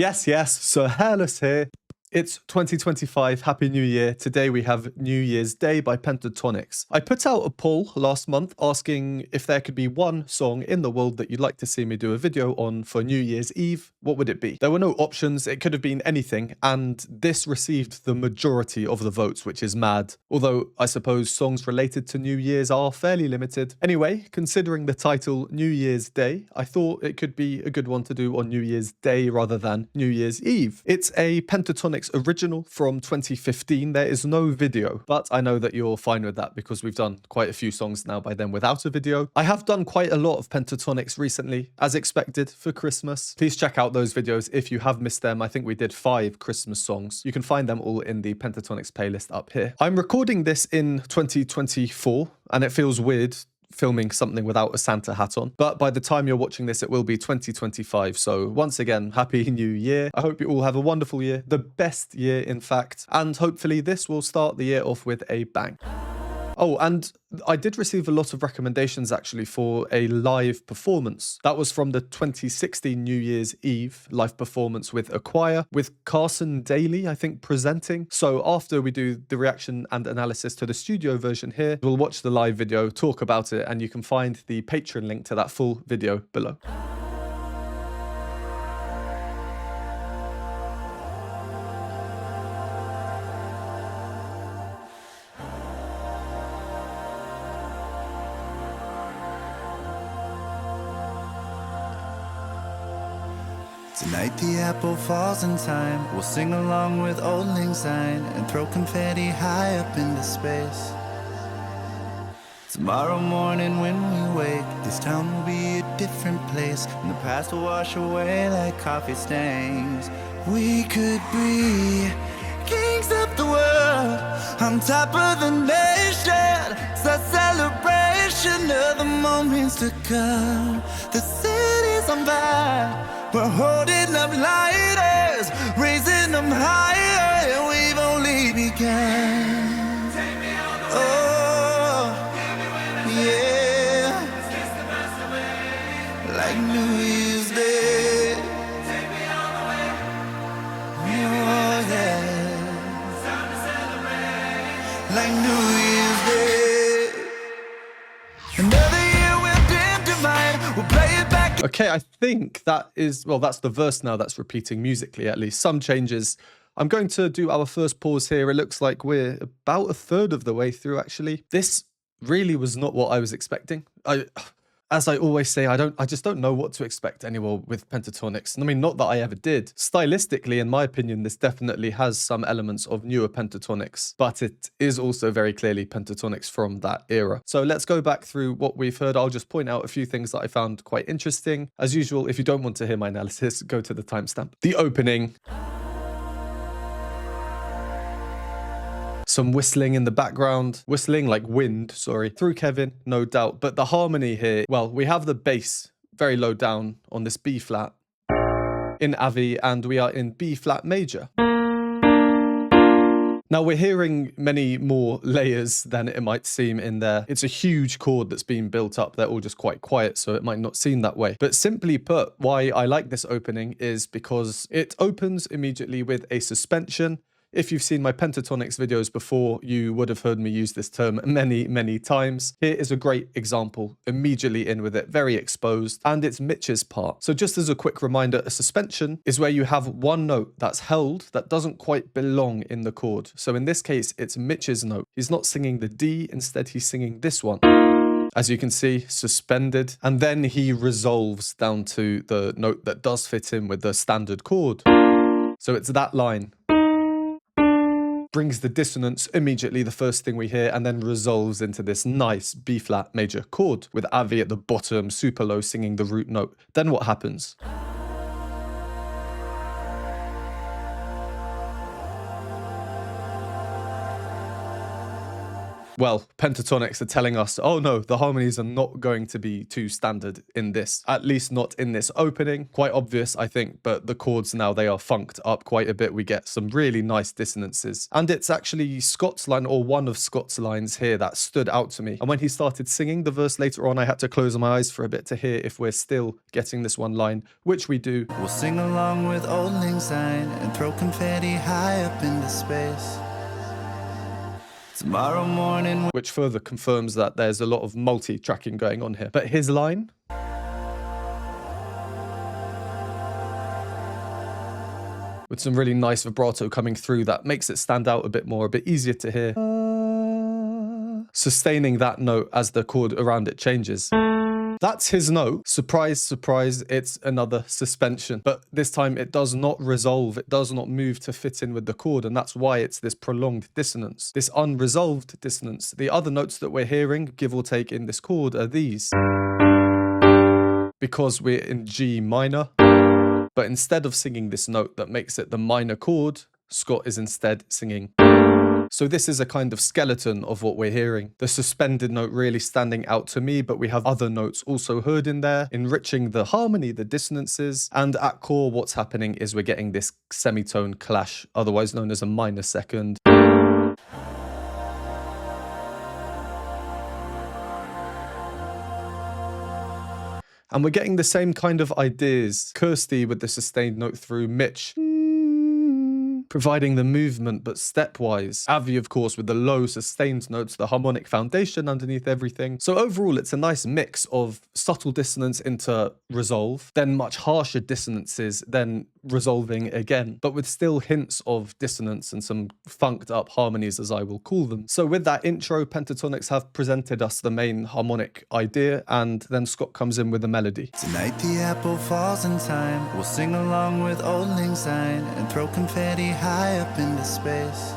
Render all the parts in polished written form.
Yes, Sir Hairless here. It's 2025, Happy New Year. Today we have New Year's Day by Pentatonix. I put out a poll last month asking if there could be one song in the world that you'd like to see me do a video on for New Year's Eve, what would it be? There were no options, it could have been anything, and this received the majority of the votes, which is mad. Although, I suppose songs related to New Year's are fairly limited. Anyway, considering the title New Year's Day, I thought it could be a good one to do on New Year's Day rather than New Year's Eve. It's a Pentatonix original from 2015. There is no video, but I know that you're fine with that because we've done quite a few songs now by them without a video. I have done quite a lot of Pentatonix recently, as expected, for Christmas. Please check out those videos if you have missed them. I think we did 5 Christmas songs. You can find them all in the Pentatonix playlist up here. I'm recording this in 2024, and it feels weird filming something without a Santa hat on, but by the time you're watching this it will be 2025. So once again, Happy New Year. I hope you all have a wonderful year, the best year in fact, and hopefully this will start the year off with a bang. Oh, and I did receive a lot of recommendations actually for a live performance. That was from the 2016 New Year's Eve live performance with a choir, with Carson Daly, I think, presenting. So after we do the reaction and analysis to the studio version here, we'll watch the live video, talk about it, and you can find the Patreon link to that full video below. Tonight the apple falls in time. We'll sing along with Old Lang Syne and throw confetti high up into space. Tomorrow morning when we wake, this town will be a different place, and the past will wash away like coffee stains. We could be kings of the world, on top of the nation. It's a celebration of the moments to come. The city's on fire. We're holding up lighters, raising them higher, and we've only begun. Take me all the way. Oh, yeah. Like New Year's Day. Take me all the way. Oh, yeah. It's time to celebrate. Like New Year's Day. Another year we'll dim divine. We'll play it back. Okay, I think that is, well, that's the verse now that's repeating musically, at least. Some changes. I'm going to do our first pause here. It looks like we're about a third of the way through, actually. This really was not what I was expecting. As I always say, I just don't know what to expect anymore with Pentatonix. I mean, not that I ever did. Stylistically, in my opinion, this definitely has some elements of newer Pentatonix, but it is also very clearly Pentatonix from that era. So let's go back through what we've heard. I'll just point out a few things that I found quite interesting. As usual, if you don't want to hear my analysis, go to the timestamp. The opening. Some whistling in the background, whistling like wind, sorry, through Kevin, no doubt. But the harmony here, well, we have the bass very low down on this B flat in Avi, and we are in B flat major. Now we're hearing many more layers than it might seem in there. It's a huge chord that's been built up. They're all just quite quiet, so it might not seem that way. But simply put, why I like this opening is because it opens immediately with a suspension. If you've seen my Pentatonix videos before, you would have heard me use this term many, many times. Here is a great example, immediately in with it, very exposed, and it's Mitch's part. So just as a quick reminder, a suspension is where you have one note that's held that doesn't quite belong in the chord. So in this case, it's Mitch's note. He's not singing the D, instead he's singing this one. As you can see, suspended, and then he resolves down to the note that does fit in with the standard chord. So it's that line. Brings the dissonance immediately, the first thing we hear, and then resolves into this nice B-flat major chord with Avi at the bottom, super low, singing the root note. Then what happens? well, Pentatonix are telling us, oh no, the harmonies are not going to be too standard in this, at least not in this opening. Quite obvious, I think, but the chords now, they are funked up quite a bit. We get some really nice dissonances. And it's actually Scott's line, or one of Scott's lines here, that stood out to me. And when he started singing the verse later on, I had to close my eyes for a bit to hear if we're still getting this one line, which we do. We'll sing along with Old Lang Syne and throw confetti high up into space. Tomorrow morning, which further confirms that there's a lot of multi-tracking going on here. But his line, with some really nice vibrato coming through, that makes it stand out a bit more, a bit easier to hear. Sustaining that note as the chord around it changes. That's his note. Surprise, surprise, it's another suspension. But this time it does not resolve, it does not move to fit in with the chord, and that's why it's this prolonged dissonance, this unresolved dissonance. The other notes that we're hearing, give or take, in this chord are these. Because we're in G minor. But instead of singing this note that makes it the minor chord, Scott is instead singing. So this is a kind of skeleton of what we're hearing. The suspended note really standing out to me, but we have other notes also heard in there, enriching the harmony, the dissonances, and at core what's happening is we're getting this semitone clash, otherwise known as a minor second. And we're getting the same kind of ideas. Kirsty with the sustained note through, Mitch providing the movement, but stepwise. Avi, of course, with the low sustained notes, the harmonic foundation underneath everything. So overall, it's a nice mix of subtle dissonance into resolve, then much harsher dissonances, then resolving again, but with still hints of dissonance and some funked up harmonies, as I will call them. So with that intro, Pentatonix have presented us the main harmonic idea, and then Scott comes in with a melody. tonight the apple falls in time. We'll sing along with Old Lang Syne and throw confetti high up into space.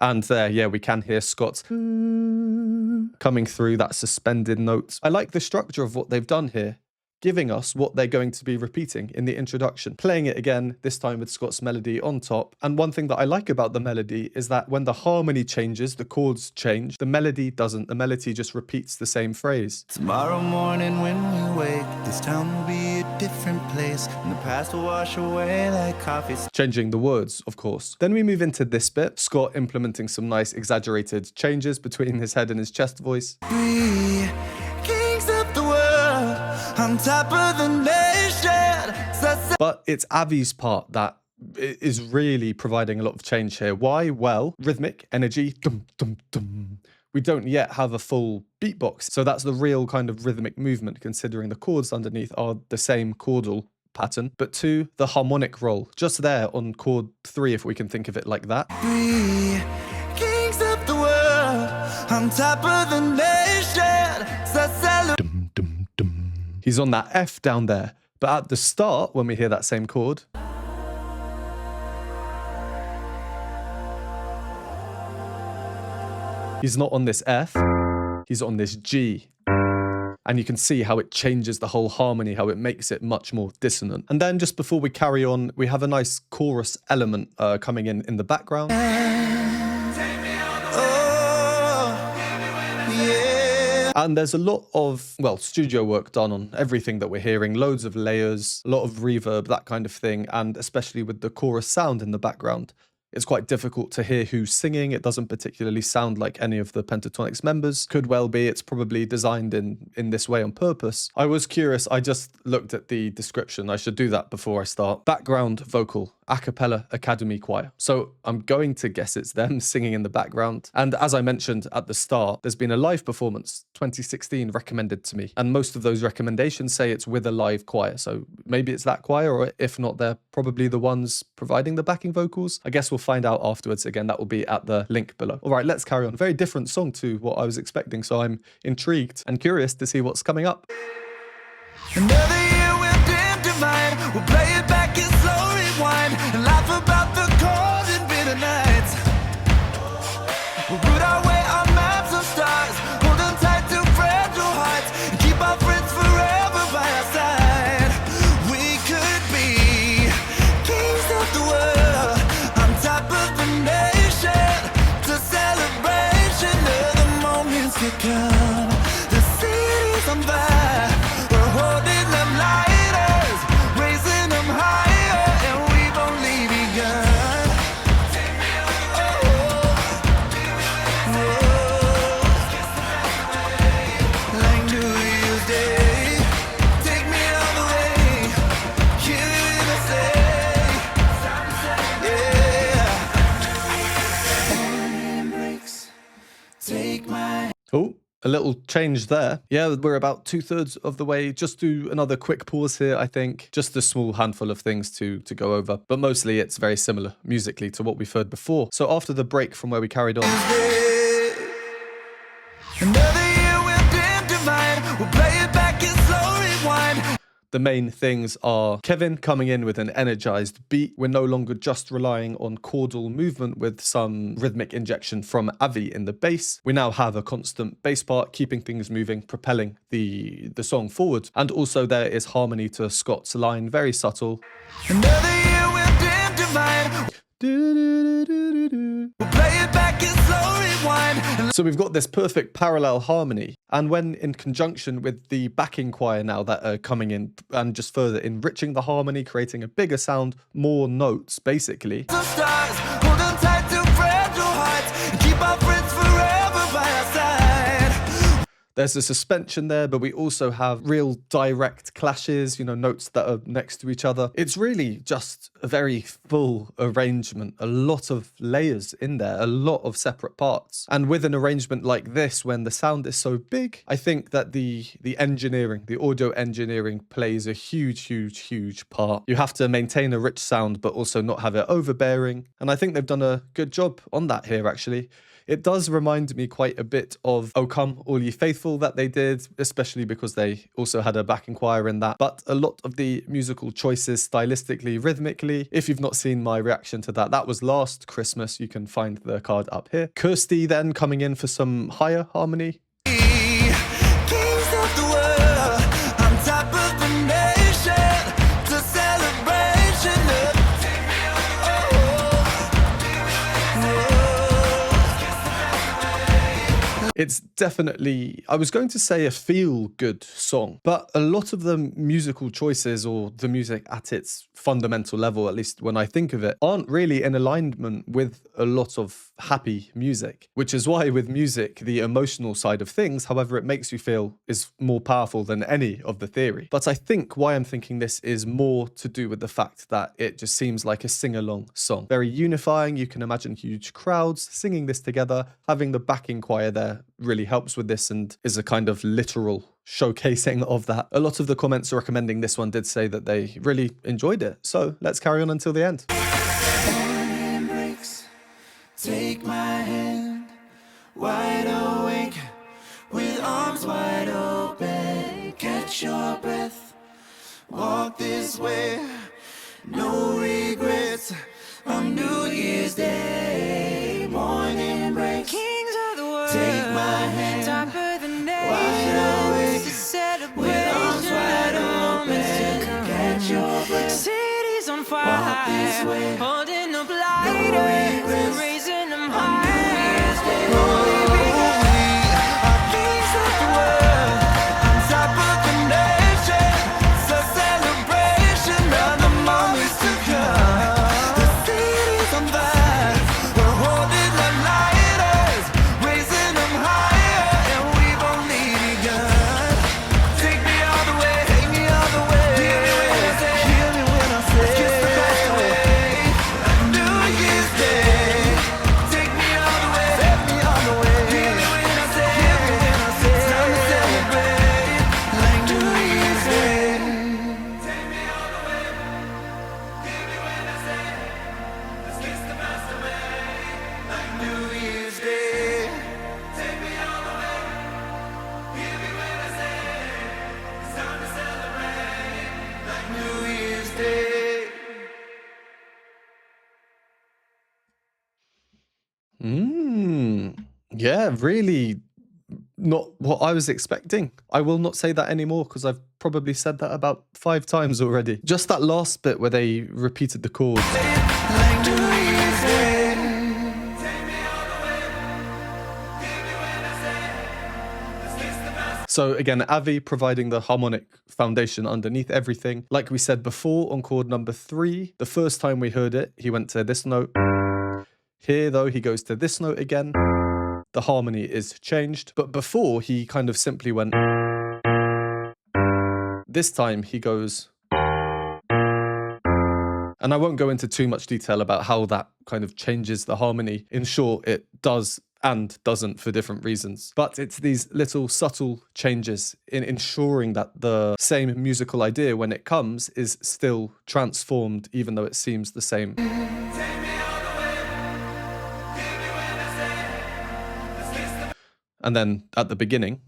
And there, yeah, we can hear Scott's coming through, that suspended note. I like the structure of what they've done here, giving us what they're going to be repeating in the introduction. Playing it again, this time with Scott's melody on top. And one thing that I like about the melody is that when the harmony changes, the chords change, the melody doesn't. The melody just repeats the same phrase. Tomorrow morning when we wake, this town will be a different place, and the past will wash away like coffee. Changing the words, of course. Then we move into this bit, Scott implementing some nice exaggerated changes between his head and his chest voice. We, kings of the world, on top of the nation. But it's Avi's part that is really providing a lot of change here. Why? Well, rhythmic, energy, dum, dum, dum. We don't yet have a full beatbox, so that's the real kind of rhythmic movement, considering the chords underneath are the same chordal pattern. But 2, the harmonic roll, just there on chord 3, if we can think of it like that. We, kings of the world, on top of the nation. Dum, dum, dum. He's on that F down there, but at the start, when we hear that same chord, he's not on this F, he's on this G. And you can see how it changes the whole harmony, how it makes it much more dissonant. And then just before we carry on, we have a nice chorus element coming in the background. And there's a lot of, well, studio work done on everything that we're hearing, loads of layers, a lot of reverb, that kind of thing, and especially with the chorus sound in the background. It's quite difficult to hear who's singing. It doesn't particularly sound like any of the Pentatonix members. Could well be it's probably designed in this way on purpose. I was curious, I just looked at the description. I should do that before I start. Background vocal, a cappella academy choir. So I'm going to guess it's them singing in the background. And as I mentioned at the start, there's been a live performance, 2016, recommended to me. And most of those recommendations say it's with a live choir. So maybe it's that choir, or if not, they're probably the ones providing the backing vocals. I guess we'll find out afterwards. Again, that will be at the link below. All right, let's carry on. Very different song to what I was expecting. So I'm intrigued and curious to see what's coming up. Another year we'll dim divine. We'll play it back in slow rewind and laugh about the cold and bitter nights. We'll root our way on maps of stars, hold on tight to fragile hearts, and keep our friends forever by our side. We could be kings of the world, on top of the nation, to celebration on fire. We're holding them lighters, raising them higher, and we've only begun. Like New Year's Day, take me all the way. Give me when I say, yeah. Morning breaks, take my. Oh, a little change there. Yeah, we're about 2/3 of the way. Just do another quick pause here, I think. Just a small handful of things to go over. But mostly it's very similar musically to what we've heard before. So after the break from where we carried on. Another year we're dim divine. We'll play it back in slow rewind. The main things are Kevin coming in with an energized beat. We're no longer just relying on chordal movement with some rhythmic injection from Avi in the bass. We now have a constant bass part keeping things moving, propelling the song forward. And also there is harmony to Scott's line, very subtle. Another year we're dim divine. We'll play it back in slow rewind. So we've got this perfect parallel harmony, and when in conjunction with the backing choir now that are coming in and just further enriching the harmony, creating a bigger sound, more notes basically. Some stars, hold on tight to fragile hearts, and keep our friends forever by our side. There's a suspension there, but we also have real direct clashes, you know, notes that are next to each other. It's really just a very full arrangement, a lot of layers in there, a lot of separate parts. And with an arrangement like this, when the sound is so big, I think that the engineering, the audio engineering plays a huge part. You have to maintain a rich sound, but also not have it overbearing. And I think they've done a good job on that here, actually. It does remind me quite a bit of O Come All Ye Faithful that they did, especially because they also had a backing choir in that. But a lot of the musical choices stylistically, rhythmically, if you've not seen my reaction to that, that was last Christmas. You can find the card up here. Kirsty then coming in for some higher harmony. Kings of the world, on top of the nation, to celebration of. It's definitely, I was going to say a feel-good song, but a lot of the musical choices or the music at its fundamental level, at least when I think of it, aren't really in alignment with a lot of happy music, which is why with music, the emotional side of things, however it makes you feel, is more powerful than any of the theory. But I think why I'm thinking this is more to do with the fact that it just seems like a sing-along song. Very unifying, you can imagine huge crowds singing this together, having the backing choir there really helps with this and is a kind of literal showcasing of that. A lot of the comments recommending this one did say that they really enjoyed it. So let's carry on until the end. Morning breaks, take my hand, wide awake, with arms wide open, catch your breath, walk this way, no regrets, on New Year's Day. Morning breaks, kings of the world, take my hand, top of the nation, wide awake, to celebrate, with arms wide open, catch your breath, cities on fire, walk this way, holding up lighters, raising them high. Yeah, really not what I was expecting. I will not say that anymore because I've probably said that about 5 times already. Just that last bit where they repeated the chords. So again, Avi providing the harmonic foundation underneath everything. Like we said before on chord number 3, the first time we heard it, he went to this note. Here though, he goes to this note again. The harmony is changed, but before he kind of simply went. This time he goes. And I won't go into too much detail about how that kind of changes the harmony. In short, it does and doesn't for different reasons. But it's these little subtle changes in ensuring that the same musical idea, when it comes, is still transformed, even though it seems the same. And then at the beginning,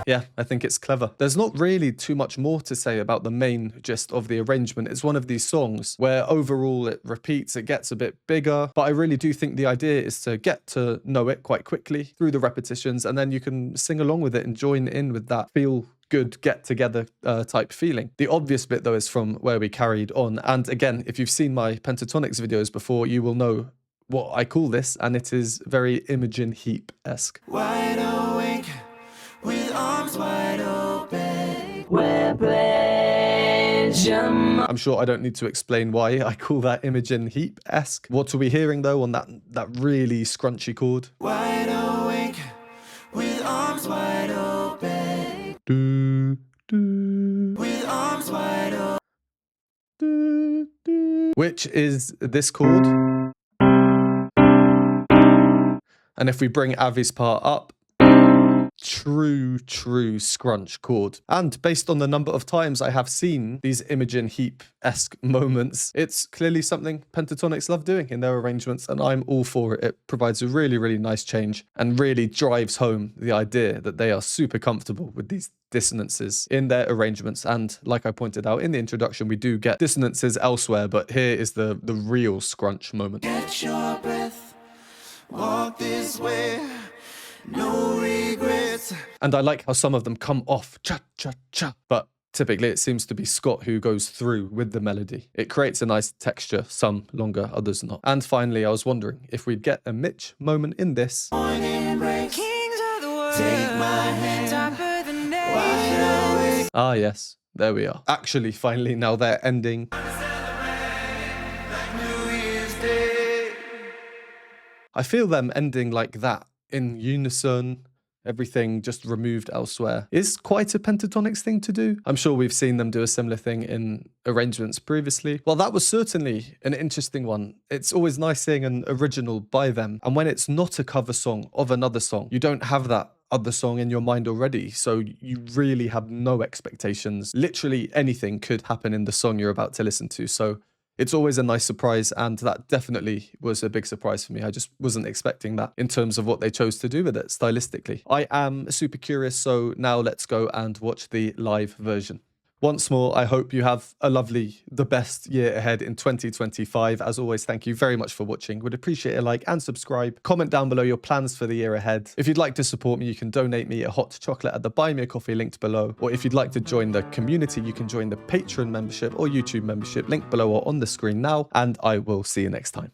yeah, I think it's clever. There's not really too much more to say about the main gist of the arrangement. It's one of these songs where overall it repeats, it gets a bit bigger, but I really do think the idea is to get to know it quite quickly through the repetitions, and then you can sing along with it and join in with that feel good get together type feeling. The obvious bit though is from where we carried on. And again, if you've seen my Pentatonix videos before, you will know what I call this, and it is very Imogen Heap-esque. Wide awake, with arms wide open. I'm sure I don't need to explain why I call that Imogen Heap-esque. What are we hearing though on that really scrunchy chord? Wide awake, with arms wide open. Do, do, With arms wide open. do, do. Which is this chord. And if we bring Avi's part up, true scrunch chord. And based on the number of times I have seen these Imogen Heap-esque moments, it's clearly something Pentatonix love doing in their arrangements, and I'm all for it. It provides a really nice change and really drives home the idea that they are super comfortable with these dissonances in their arrangements. And like I pointed out in the introduction, we do get dissonances elsewhere, but here is the real scrunch moment. Catch your breath, walk this way, no regrets. And I like how some of them come off cha-cha-cha, but typically it seems to be Scott who goes through with the melody. It creates a nice texture, some longer, others not. And finally, I was wondering if we'd get a Mitch moment in this. Morning breaks, kings of the world, take my hand, tougher than wide awake. Ah yes, there we are. Actually, finally, now they're ending. New Year's Day. I feel them ending like that, in unison, everything just removed elsewhere, is quite a Pentatonix thing to do. I'm sure we've seen them do a similar thing in arrangements previously. Well, that was certainly an interesting one. It's always nice seeing an original by them. And when it's not a cover song of another song, you don't have that other song in your mind already, so you really have no expectations. Literally anything could happen in the song you're about to listen to, so it's always a nice surprise, and that definitely was a big surprise for me. I just wasn't expecting that in terms of what they chose to do with it stylistically. I am super curious, so now let's go and watch the live version. Once more, I hope you have a lovely, the best year ahead in 2025. As always, thank you very much for watching. Would appreciate a like and subscribe. Comment down below your plans for the year ahead. If you'd like to support me, you can donate me a hot chocolate at the Buy Me a Coffee linked below. Or if you'd like to join the community, you can join the Patreon membership or YouTube membership, link below or on the screen now. And I will see you next time.